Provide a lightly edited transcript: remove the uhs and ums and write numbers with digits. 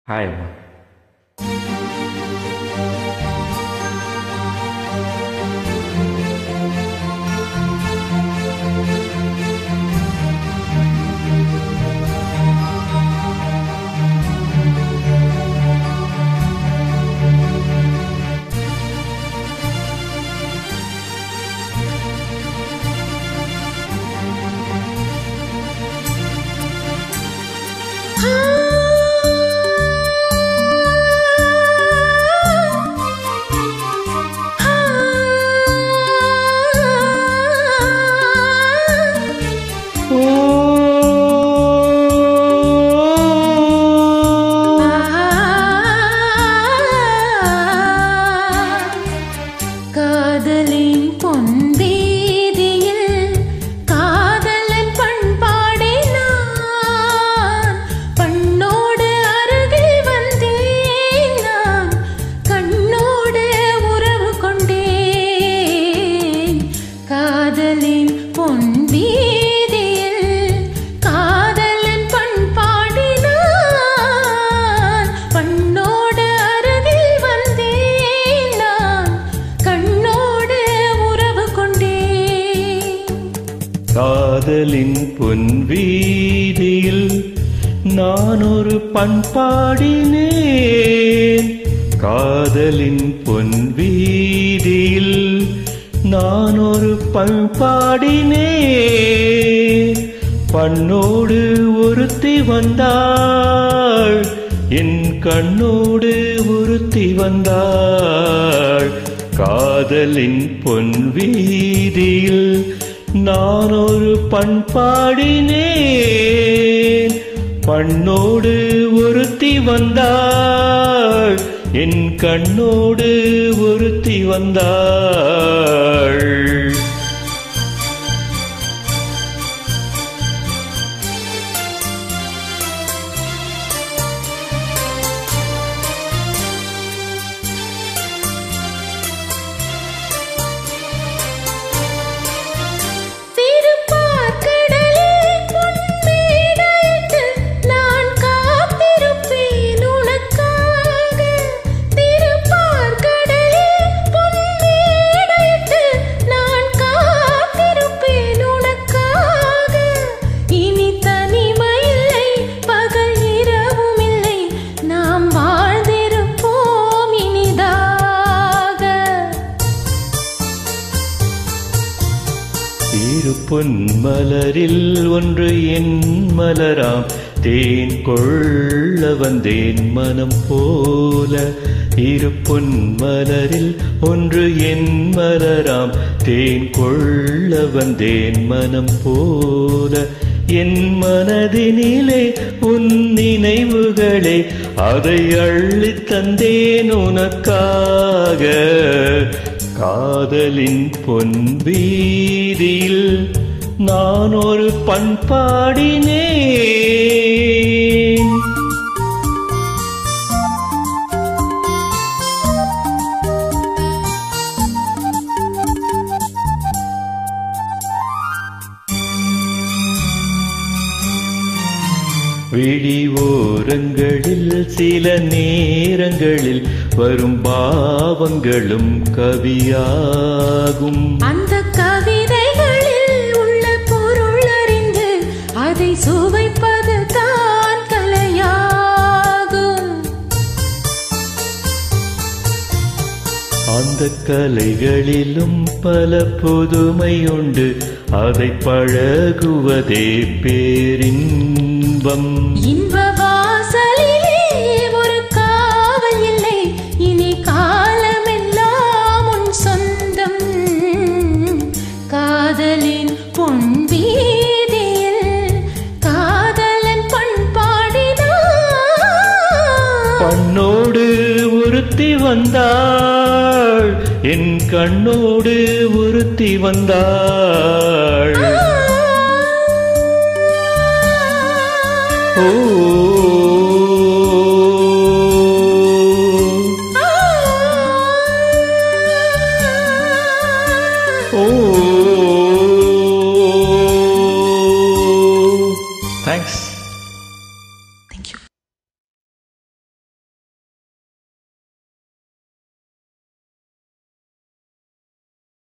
Hai அம்மா. காதலின் பொன் வீதியில் நான் ஒரு பண்பாடினேன். காதலின் பொன் வீதியில் நான் ஒரு பண்பாடினேன். பண்ணோடு ஒருத்தி வந்தாள், என் கண்ணோடு ஒருத்தி வந்தாள். காதலின் பொன் வீதியில் நான் ஒரு பண்பாடினேன். பண்ணோடு ஒருத்தி வந்தாள், என் கண்ணோடு ஒருத்தி வந்தாள். பொன் மலரில் ஒன்று என் மலராம், தேன் கொள்ள வந்தேன் மனம் போல. இரு பொன் மலரில் ஒன்று என் மலராம், தேன் கொள்ள வந்தேன் மனம் போல. என் மனதினிலே உன் நினைவுகளே, அதை அள்ளித் தந்தேன் உனக்காக. காதலின் பொன் வீதியில் நான் ஒரு பண்பாடினேன். விழி ஓரங்களில் சில நேரங்களில் வரும் பாவங்களும் கவியாகும். அந்த கவிதைகளில் உள்ள பொருள் அறிந்து அதை சுவைப்பது தான் கலையாகும். அந்த கலைகளிலும் பல புதுமை உண்டு, அதை பழகுவதே பேரின்பம். இன்ப வாசலிலே ஒரு காவல் இல்லை, இனி காலமெல்லாம் உன் சொந்தம். காதலின் பொன் வீதியில் காதலன் பண்பாடினான். பண்ணோடு ஒருத்தி வந்தாள், என் கண்ணோடு ஒருத்தி வந்தாள். ஓ